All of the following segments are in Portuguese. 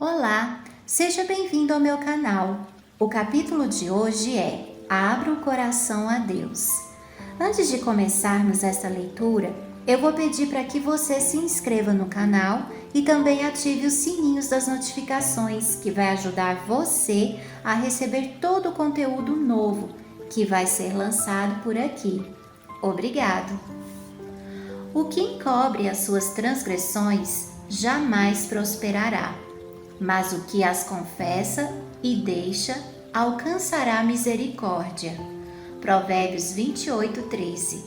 Olá, seja bem-vindo ao meu canal. O capítulo de hoje é Abra o Coração a Deus. Antes de começarmos esta leitura, eu vou pedir para que você se inscreva no canal e também ative os sininhos das notificações, que vai ajudar você a receber todo o conteúdo novo que vai ser lançado por aqui. Obrigado! O que encobre as suas transgressões jamais prosperará, mas o que as confessa e deixa alcançará misericórdia. Provérbios 28:13.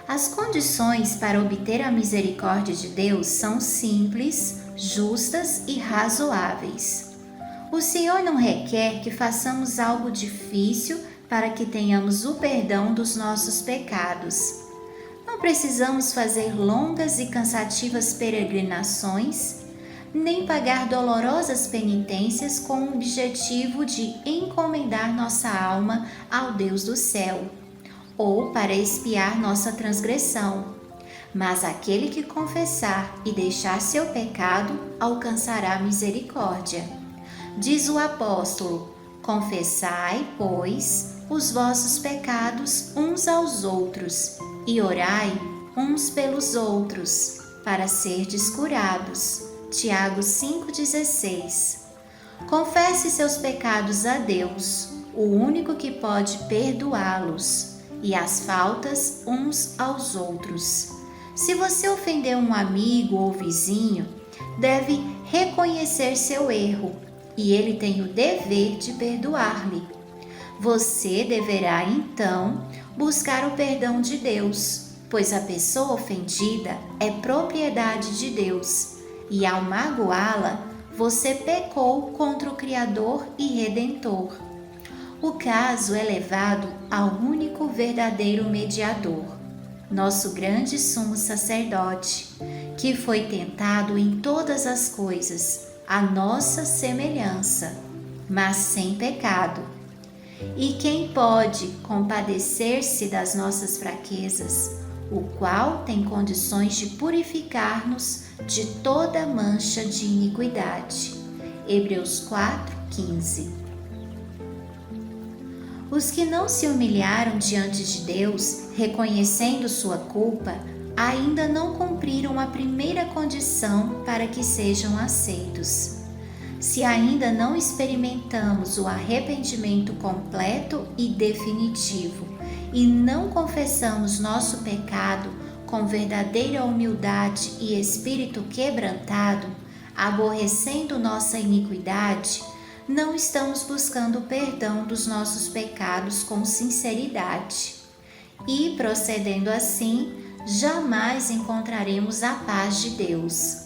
As condições para obter a misericórdia de Deus são simples, justas e razoáveis. O Senhor não requer que façamos algo difícil para que tenhamos o perdão dos nossos pecados. Não precisamos fazer longas e cansativas peregrinações, nem pagar dolorosas penitências com o objetivo de encomendar nossa alma ao Deus do céu, ou para expiar nossa transgressão. Mas aquele que confessar e deixar seu pecado alcançará misericórdia. Diz o apóstolo: confessai, pois, os vossos pecados uns aos outros e orai uns pelos outros, para serdes curados. Tiago 5,16. Confesse seus pecados a Deus, o único que pode perdoá-los, e as faltas uns aos outros. Se você ofendeu um amigo ou vizinho, deve reconhecer seu erro, e ele tem o dever de perdoar-lhe. Você deverá, então, buscar o perdão de Deus, pois a pessoa ofendida é propriedade de Deus. E ao magoá-la, você pecou contra o Criador e Redentor. O caso é levado ao único verdadeiro mediador, nosso grande sumo sacerdote, que foi tentado em todas as coisas, à nossa semelhança, mas sem pecado. E quem pode compadecer-se das nossas fraquezas, o qual tem condições de purificar-nos de toda mancha de iniquidade. Hebreus 4:15. Os que não se humilharam diante de Deus, reconhecendo sua culpa, ainda não cumpriram a primeira condição para que sejam aceitos. Se ainda não experimentamos o arrependimento completo e definitivo e não confessamos nosso pecado com verdadeira humildade e espírito quebrantado, aborrecendo nossa iniquidade, não estamos buscando o perdão dos nossos pecados com sinceridade. E, procedendo assim, jamais encontraremos a paz de Deus.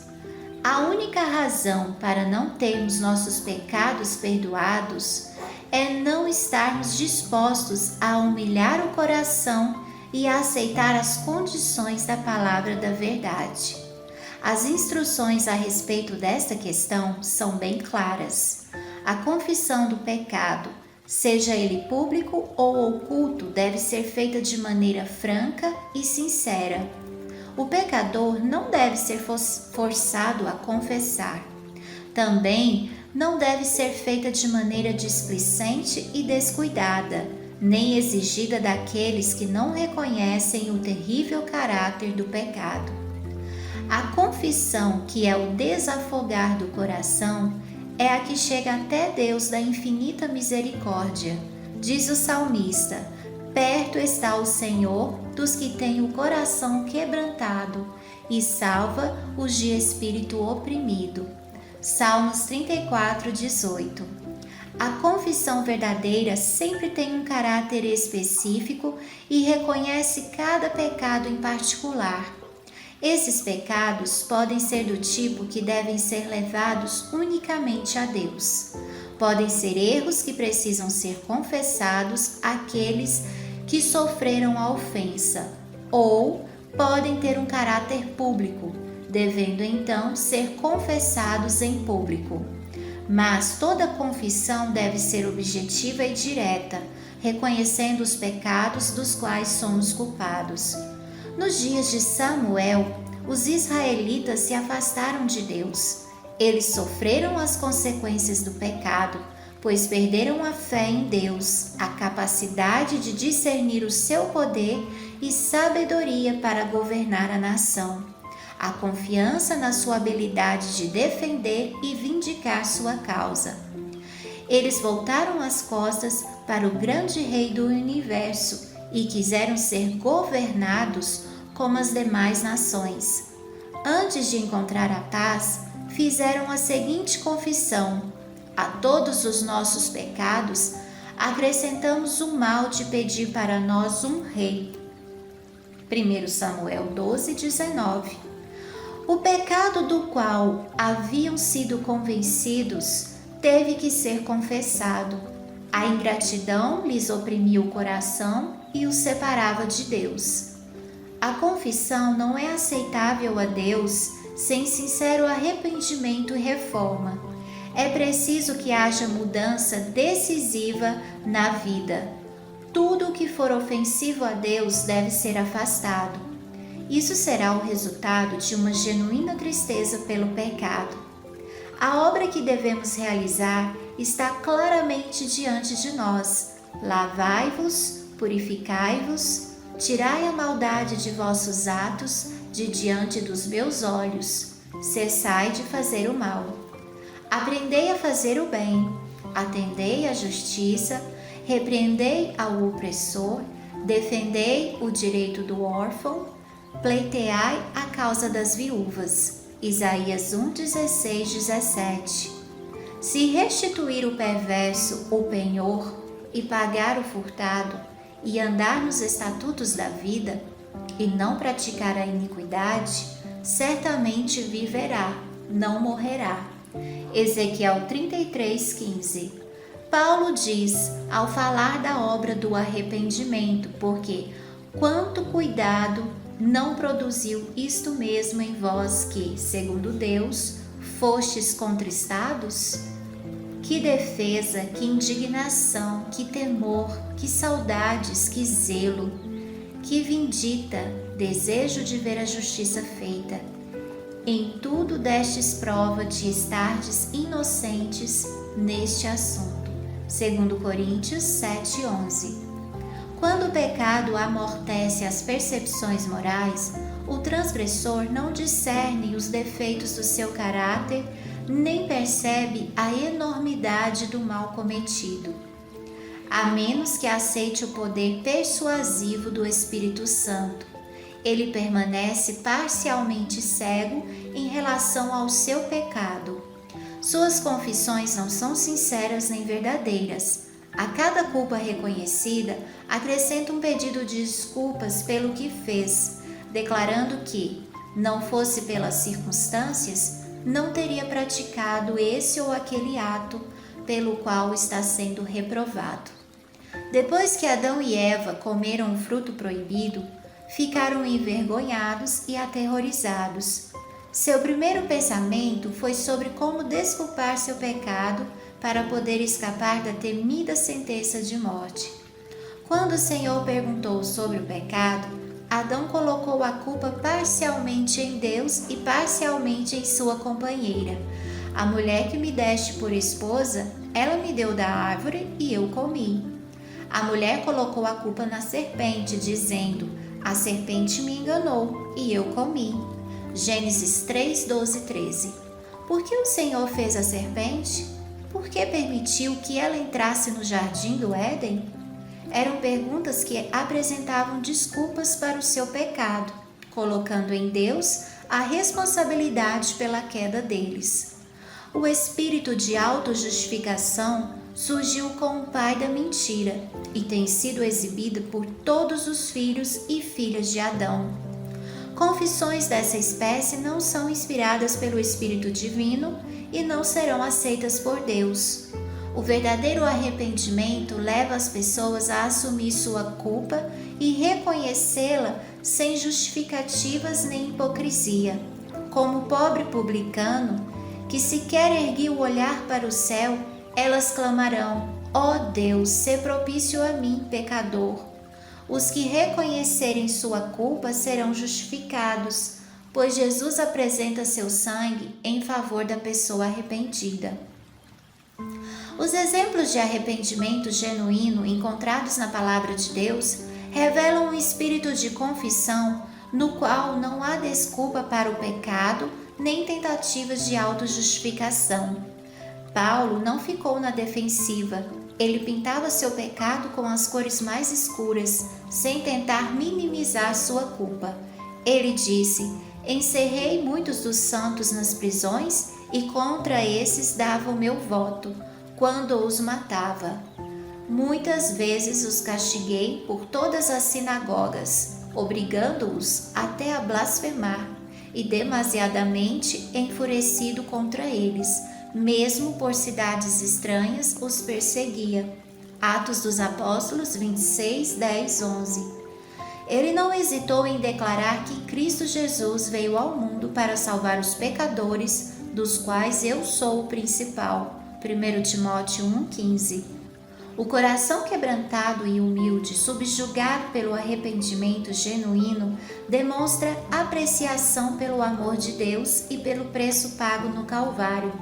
A única razão para não termos nossos pecados perdoados é não estarmos dispostos a humilhar o coração e a aceitar as condições da palavra da verdade. As instruções a respeito desta questão são bem claras. A confissão do pecado, seja ele público ou oculto, deve ser feita de maneira franca e sincera. O pecador não deve ser forçado a confessar. Também não deve ser feita de maneira displicente e descuidada, nem exigida daqueles que não reconhecem o terrível caráter do pecado. A confissão, que é o desafogar do coração, é a que chega até Deus da infinita misericórdia. Diz o salmista: perto está o Senhor dos que têm o coração quebrantado e salva os de espírito oprimido. Salmos 34:18. A confissão verdadeira sempre tem um caráter específico e reconhece cada pecado em particular. Esses pecados podem ser do tipo que devem ser levados unicamente a Deus. Podem ser erros que precisam ser confessados àqueles que sofreram a ofensa, ou podem ter um caráter público, devendo então ser confessados em público. Mas toda confissão deve ser objetiva e direta, reconhecendo os pecados dos quais somos culpados. Nos dias de Samuel, os israelitas se afastaram de Deus Eles sofreram as consequências do pecado, pois perderam a fé em Deus, a capacidade de discernir o seu poder e sabedoria para governar a nação, a confiança na sua habilidade de defender e vindicar sua causa. Eles voltaram as costas para o grande Rei do universo e quiseram ser governados como as demais nações. Antes de encontrar a paz, fizeram a seguinte confissão: a todos os nossos pecados acrescentamos o mal de pedir para nós um rei. 1 Samuel 12:19. O pecado do qual haviam sido convencidos teve que ser confessado. A ingratidão lhes oprimia o coração e os separava de Deus. A confissão não é aceitável a Deus sem sincero arrependimento e reforma. É preciso que haja mudança decisiva na vida. Tudo o que for ofensivo a Deus deve ser afastado. Isso será o resultado de uma genuína tristeza pelo pecado. A obra que devemos realizar está claramente diante de nós. Lavai-vos, purificai-vos, tirai a maldade de vossos atos de diante dos meus olhos. Cessai de fazer o mal. Aprendei a fazer o bem, atendei à justiça, repreendei ao opressor, defendei o direito do órfão, pleiteai a causa das viúvas. Isaías 1:16, 17. Se restituir o perverso o penhor e pagar o furtado e andar nos estatutos da vida e não praticar a iniquidade, certamente viverá, não morrerá. Ezequiel 33:15. Paulo diz, ao falar da obra do arrependimento, porque quanto cuidado não produziu isto mesmo em vós que, segundo Deus, fostes contristados? Que defesa, que indignação, que temor, que saudades, que zelo, que vindita, desejo de ver a justiça feita. Em tudo destes prova de estardes inocentes neste assunto. 2 Coríntios 7:11. Quando o pecado amortece as percepções morais, o transgressor não discerne os defeitos do seu caráter, nem percebe a enormidade do mal cometido, a menos que aceite o poder persuasivo do Espírito Santo. Ele permanece parcialmente cego em relação ao seu pecado. Suas confissões não são sinceras nem verdadeiras. A cada culpa reconhecida, acrescenta um pedido de desculpas pelo que fez, declarando que, não fosse pelas circunstâncias, não teria praticado esse ou aquele ato pelo qual está sendo reprovado. Depois que Adão e Eva comeram o fruto proibido, ficaram envergonhados e aterrorizados. Seu primeiro pensamento foi sobre como desculpar seu pecado para poder escapar da temida sentença de morte. Quando o Senhor perguntou sobre o pecado, Adão colocou a culpa parcialmente em Deus e parcialmente em sua companheira. A mulher que me deste por esposa, ela me deu da árvore e eu comi. A mulher colocou a culpa na serpente, dizendo: a serpente me enganou e eu comi. Gênesis 3, 12, 13. Por que o Senhor fez a serpente? Por que permitiu que ela entrasse no jardim do Éden? Eram perguntas que apresentavam desculpas para o seu pecado, colocando em Deus a responsabilidade pela queda deles. O espírito de autojustificação surgiu com o pai da mentira e tem sido exibido por todos os filhos e filhas de Adão. Confissões dessa espécie não são inspiradas pelo Espírito Divino e não serão aceitas por Deus. O verdadeiro arrependimento leva as pessoas a assumir sua culpa e reconhecê-la sem justificativas nem hipocrisia. Como o pobre publicano, que sequer erguiu o olhar para o céu, elas clamarão: ó Deus, sê propício a mim, pecador. Os que reconhecerem sua culpa serão justificados, pois Jesus apresenta seu sangue em favor da pessoa arrependida. Os exemplos de arrependimento genuíno encontrados na Palavra de Deus revelam um espírito de confissão no qual não há desculpa para o pecado nem tentativas de autojustificação. Paulo não ficou na defensiva. Ele pintava seu pecado com as cores mais escuras, sem tentar minimizar sua culpa. Ele disse: encerrei muitos dos santos nas prisões e contra esses dava o meu voto, quando os matava. Muitas vezes os castiguei por todas as sinagogas, obrigando-os até a blasfemar, e demasiadamente enfurecido contra eles, mesmo por cidades estranhas os perseguia. Atos dos Apóstolos 26, 10, 11. Ele não hesitou em declarar que Cristo Jesus veio ao mundo para salvar os pecadores, dos quais eu sou o principal. 1 Timóteo 1,15. O coração quebrantado e humilde, subjugado pelo arrependimento genuíno, demonstra apreciação pelo amor de Deus e pelo preço pago no Calvário.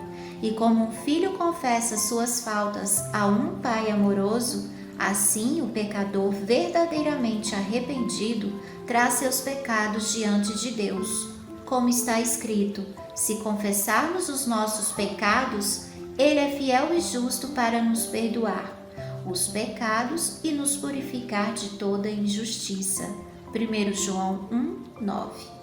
E como um filho confessa suas faltas a um pai amoroso, assim o pecador verdadeiramente arrependido traz seus pecados diante de Deus. Como está escrito: se confessarmos os nossos pecados, Ele é fiel e justo para nos perdoar os pecados e nos purificar de toda injustiça. 1 João 1, 9.